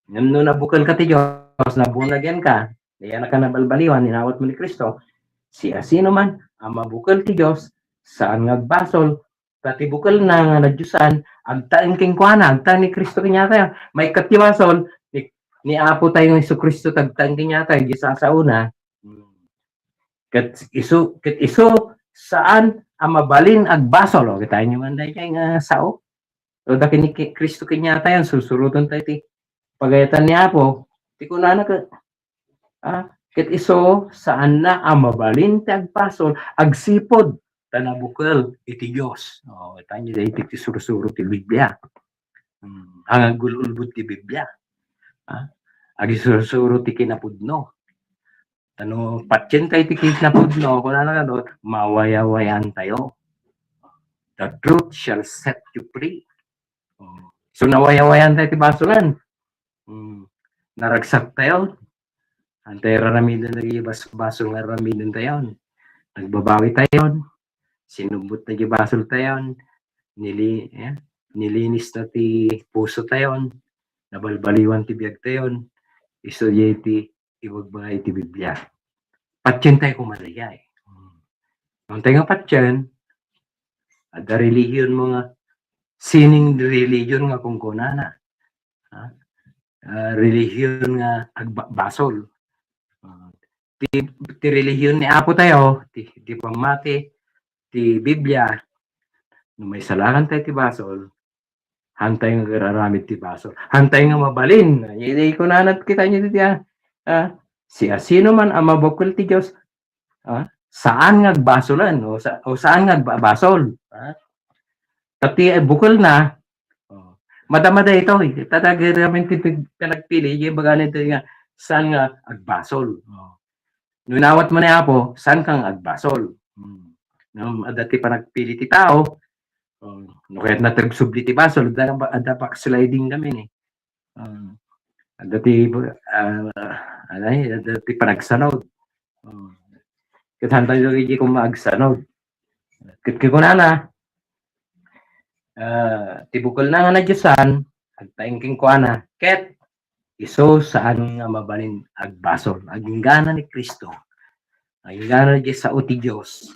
no nabukal ka ti Diyos nabunagyan ka diyan ka nabalbaliwan inawat mo ni Kristo sino man ang mabukal ti Diyos saan nga basol pati bukal na nga nadyusan agtaan king kuana agtaan ni Kristo kinyata may katibasol ni Apo tayo ng Kristo tagtaan kinyata gisa sa una ket iso saan ang mabalin agbasol kita nyo man dahil kay nga sao o da kini Kristo kinyata yan susuruton tayo ti pagayatan ni Apo ti kunana ket iso saan na ang mabalin ti agbasol agsipod tanabukal iti Diyos. Tanyo da iti surusuro ti Biblia. Ang agululbut ti Biblia. Agi surusuro ti kinapudno. patyen tayo tikik na pudno, kung ano ano, mawayawayan tayo. The truth shall set you free. So nawayawayan tayo ti basulan. Naragsak tayo. Antay raramidan basol nga raramidan tayo. Nagbabawi tayo. Sinubot na di basol tayo. Nilinis na ti puso tayo. Nabalbaliwan ti biyag tayo. Istorya ti iwagbangay ti Biblia. Patyen tayo kumalagay. Ang tayo nga patyen, ada religion mo nga, sining religion nga kung kunana. Religion nga agbasol. Ti religion ni Apo tayo, ti pamati, ti Biblia, no may salakan tayo ti basol, hantay nga gararamid ti basol. Hantay nga mabalin. Hindi ko nanat kita nyo dito. Siya sino man ang mabukol ti Diyos, saan nga basolan o saan nga basol. Pati bukol na, madamada ito. Tatagiramin ti pinagpili, yung baga nito nga, saan nga agbasol. Nunawat mo na po, saan kang agbasol? Dati pa nagpili ti tao, no kahit natagsubli ti basol, ada pa sliding kami ni. Dati pa nagsanod. Katantay yung hindi ko maagsanod. Kitkikunana, tibukol na nga na Diyosan, agtaingking ko ana, ket, iso saan nga mabalin agbasol. Aginggana ni Kristo. Aginggana ni sa uti Diyos.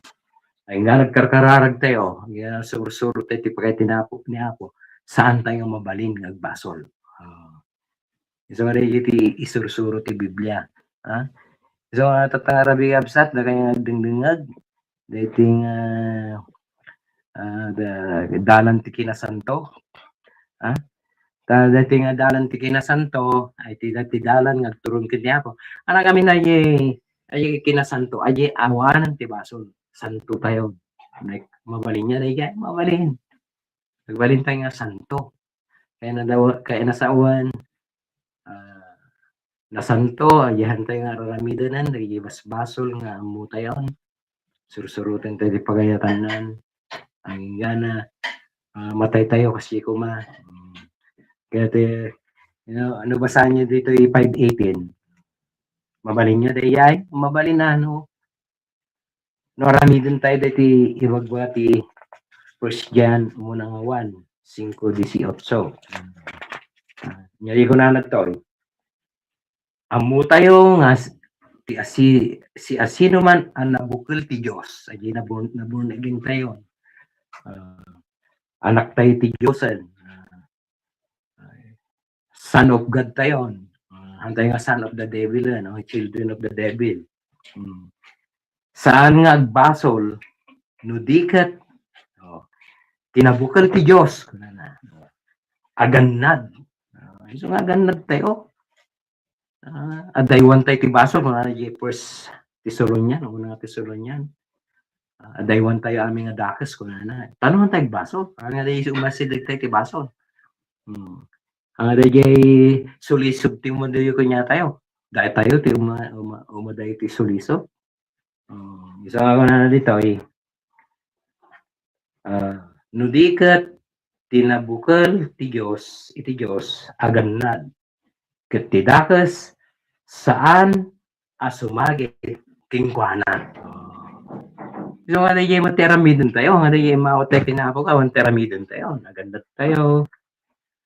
Aginggana nagkarkararag tayo. Aginggana sur-suro tayo tipagay tinapok ni Apo. Saan tayo mabalin agbasol. Iso nga rin iti isur-suro ti Biblia. Iso nga tatarabi absat na kaya nagdingdingag. Dating dalan ti kinasanto. Dati nga dalan ti kinasanto, ay ti dalan nga turun kiti ako. Anak kami na ay kinasanto, ay awanan ti basol. Santo tayo. Mabalin niya, ay mabalin. Nagbalin tayo nga santo. Kaya nasa awan, na santo, ayahan tayo nga raramidanan, nagigibas basol nga amu tayo. Sursurutan tayo di pagayatanan. Ang gana, matay tayo kasi kuma. Kaya ano basahan niyo dito yung 5:18? Mabalin niyo dayay? Mabalin na, no? Noramidin tayo dito iwagbati 1 John 1:5-18. Nyari ko na nagtoy. Amu tayo nga si asino man ang nabukil ti Diyos. Ay nabunagin tayo. Anak tayo ti Diyosan. Son of God tayo. Hantay nga son of the devil, children of the devil. Saan nga agbasol, nudikat, tinabukal ti Diyos. Agannad. So nga agannad tayo. Adaywan tayo ti basol, mga na First Thessalonian, unang Thessalonian. Adaywan tayo aming adakas, kung na. Tanong tayo basol. Ang nga tayo umasilig tayo ti basol. Ang ada jay sulisod ti mo dayo kanya tayo. Dahil tayo ti umaday ti sulisod. Isa nga na dito nudikat tinabukal ti Diyos, iti Diyos agannad. Ket ti dakas saan asumagit kingkwanan. So nga na jay materamidon tayo. Nga na jay maotek tinapok awan teramidon tayo. Agannad tayo.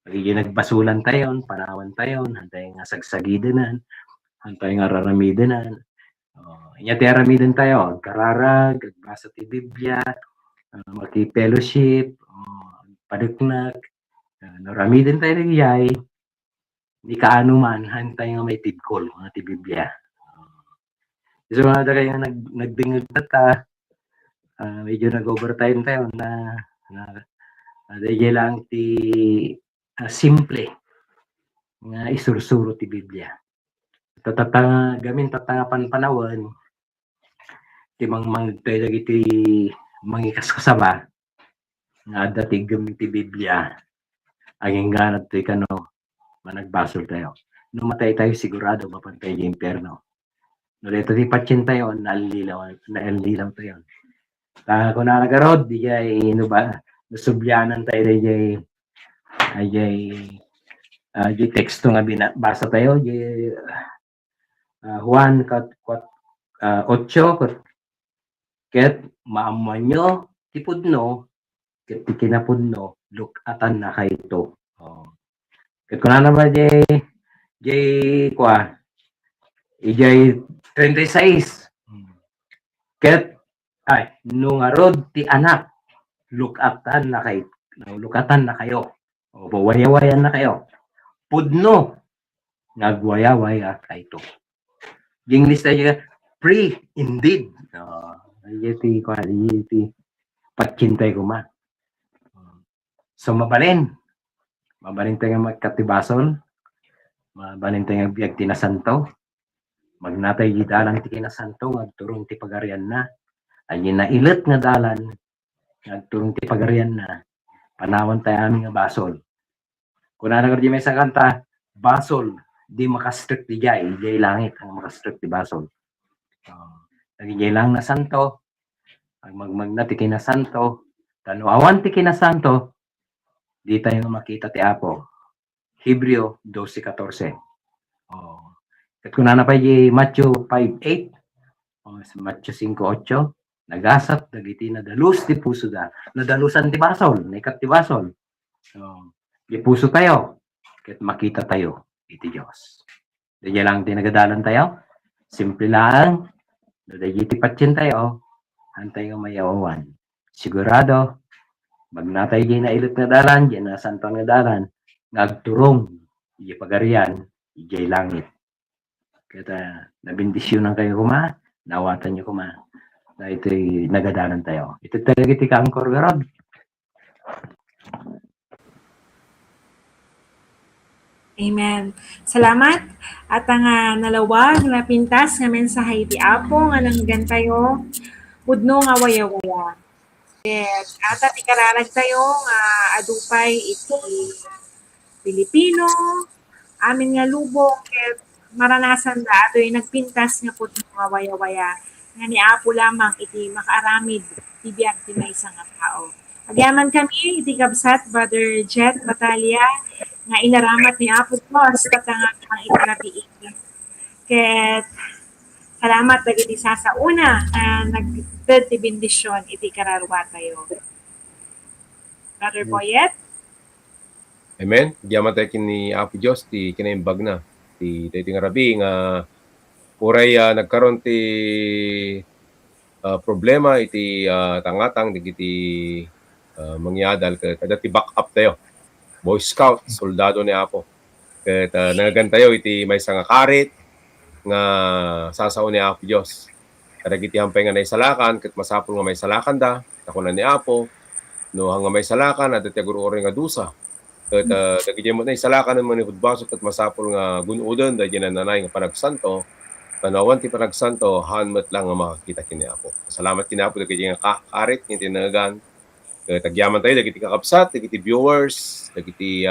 Pagiging nagbasulan tayo, panawan tayo, hantay nga sagsagidanan, hantay nga raramidanan. Inyati aramidan tayo, kararag, agbasa ti Biblia, maki-fellowship, paduknak, naramidan tayo nagyay, di kaano man, hantay nga may tibkol, nga ti Biblia. So nga kayo nagbingag ta, medyo nag-overtime tayo na dahil lang ti simple nga isursuro ti Biblia. Gamin tatangapan panawan ti mangmangtay iti mangikas kasaba nga dati gamin ti Biblia aging ganat ti kano managbasol tayo. Numatay tayo sigurado mapantay di impyerno. No dito di patsyenta yon, nalilaw to yon. Kung nanagarod, di jay, no ba, nasubyanan tayo di jay, jay teksto nga binabasa tayo, jay Juan 8, ket maamanyo, tipudno, ket tikinapudno, lukatan na kayto. Ket kuna na ba jay kwa, ijay 36, ket ay nungarod ti anak, lukatan na kayo, o wayawayan na kayo, pudno nagwayawaya kayto. Yung lista niya, pre indeed, yiti patchintay ko ma. So mabalin tayo magkatibasol, mabalin tayo biyag tinasanto, magnatay gidalang ti kinasanto, magturong ti pagarian na, ayun na ilit nga dalan, nagturong ti pagarian na, panawan tayo aming nga basol. Kung nanagar di may sa kanta, basol, di makastrict di jay langit ang makastrict di basol. Naging lang na santo, magnati kinasanto, tanuawan ti kinasanto, di tayo makita ti Apo. Hebreo 12:14. At kung nanapay di Matthew 5:8, Matthew 5:8, nagasat dagiti nadalus ti puso da, nadalusan ti basol, naikat ti basol. Di puso tayo, ket makita tayo iti Dios. Daya lang tinagadalan tayo, simple lang, daya iti patsin tayo, hantay nga mayawawan. Sigurado, magnatay di na ilit na dalan, di na santang na dalan, nagturong, di pagarian, di langit. Kaya nabindisyonan kayo kuma, nawatan nyo kuma, na ito'y nagadalan tayo. Ito talaga iti kaangkor garod. Amen. Salamat. At ang nalawag na pintas nga mensahe ti Apo nga nanggan tayo pudno nga waya-waya. Yes, ata ikararag tayo nga adupay iti Pilipino, amin nga lubong ket maranasan da ato'y nagpintas nga pudno nga waya-waya nga ni Apo lamang iti makaaramid ti biag ti maysa nga tao. Agyaman kami iti kabsat Brother Jet Batalia nga inaramat ni Apo Diyos katanga ang itarabiin. Ket salamat dagiti sasauna nagded ti bendisyon iti kararwa tayo. Brother Boyet? Amen. Diyaman tayo kini Apo Diyos, ti kinaimbag na. Ti nga rabi nga puray nagkaroon ti problema iti tangatang digiti mangyadal kada ti backup tayo. Boy Scout, soldado ni Apo. Kaya nagagan tayo iti may nga karit nga sasaw ni Apo Diyos. Kada iti hampay nga naisalakan, kat masapol nga may salakan da, nakunan ni Apo, no hanga may salakan, at iti-aguro-ori nga dusa. Kat dagiti mo na isalakan naman ni Hudbaso, kat masapol nga gunudan, dahil yan nanay nga panagsanto, tanawan ti panagsanto, hanmat lang nga makakita kini Apo. Salamat kini Apo, dagiti nga karit, nga tinagan. Tagyaman tayo, dagiti kakabsat, dagiti viewers, dagiti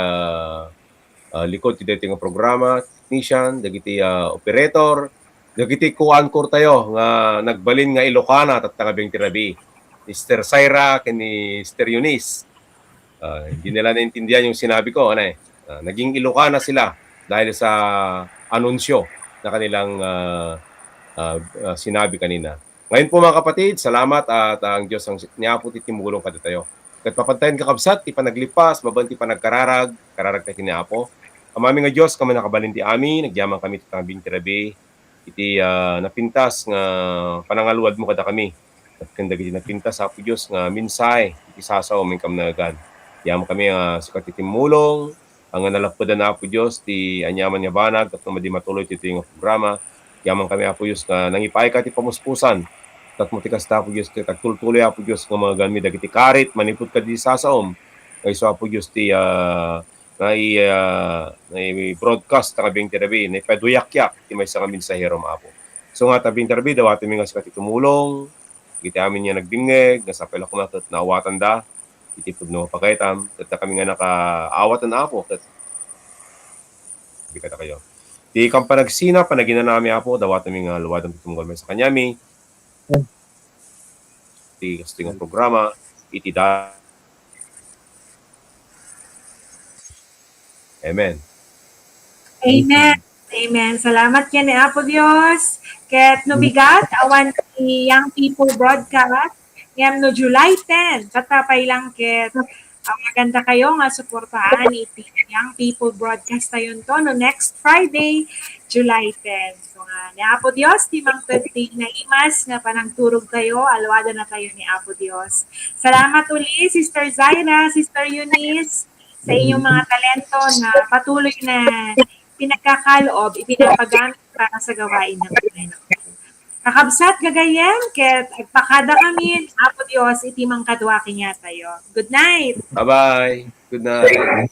likod ti dating nga programa, technician, dagiti operator, dagiti kuankor tayo nga nagbalin nga Ilocana at tangabing tirabi. Mr. Syra kini Mr. Eunice. Hindi nila naintindihan yung sinabi ko, naging Ilocana sila dahil sa anunsyo na kanilang sinabi kanina. Ngayon po mga kapatid, salamat at ang Diyos ang niyapo titimulong kada tayo. Kat papantayin kakabsat, ti panaglipas, mabanti panagkararag, kararag tayo kiniapo. Amami nga Diyos, kami nakabalin ti amin, nagyamang kami ti tangabing tirabi, iti napintas nga panangaluad mo kada kami. At kanda iti napintas Apo Diyos nga minsay, iti sasaw, may kamnagan. Yamang kami sikat titimulong, ang nalapudan na Apo Diyos, ti anyaman nga banag, at namadi matuloy iti nga programa. Yamang kami Apo Diyos nga nangipay ka ti pamuspusan. Tat mo tikas ta Apo Diyos, tagtultuloy Apo Diyos nga mga ganmi dagiti karit, manipod ka di sasaom. Kayso Apo Diyos ti broadcast ta kabing tirabi, na ipaduyak-yak ti may sa kamin sa hero Apo. So nga tabing tirabi, dawati mi nga sikat tumulong, iti amin niya nagdingeg, nasapel ako na tat naawatan da, itipod no pagkaitam, tat kami nga nakaawatan na Apo, tat bigata kayo. Di kang panagsina, panagina nami Apo, dawat naming luwad ang tutunggal sa kanyami. Di kasting programa, iti da. Amen. Amen. Amen. Salamat yan ni Apo Dios. Ket no bigat, awan ti Young People Broadcast. Ngam no July 10. Katapay lang ket maganda kayo nga suportahan iti Young People Broadcast tayo to no next Friday, July 10. So nga, ni Apo Dios, ti mang pwede na imas nga panangturog kayo, alwada na kayo ni Apo Dios. Salamat uli, Sister Zaira, Sister Eunice, sa inyong mga talento na patuloy na pinagkakaloob, ipinapagamit para sa gawain ng Panginoon. Kakabsat gagayem, ket agpakada kami, Apo Dios, iti mang kadwa kanya tayo. Good night! Bye-bye. Good night.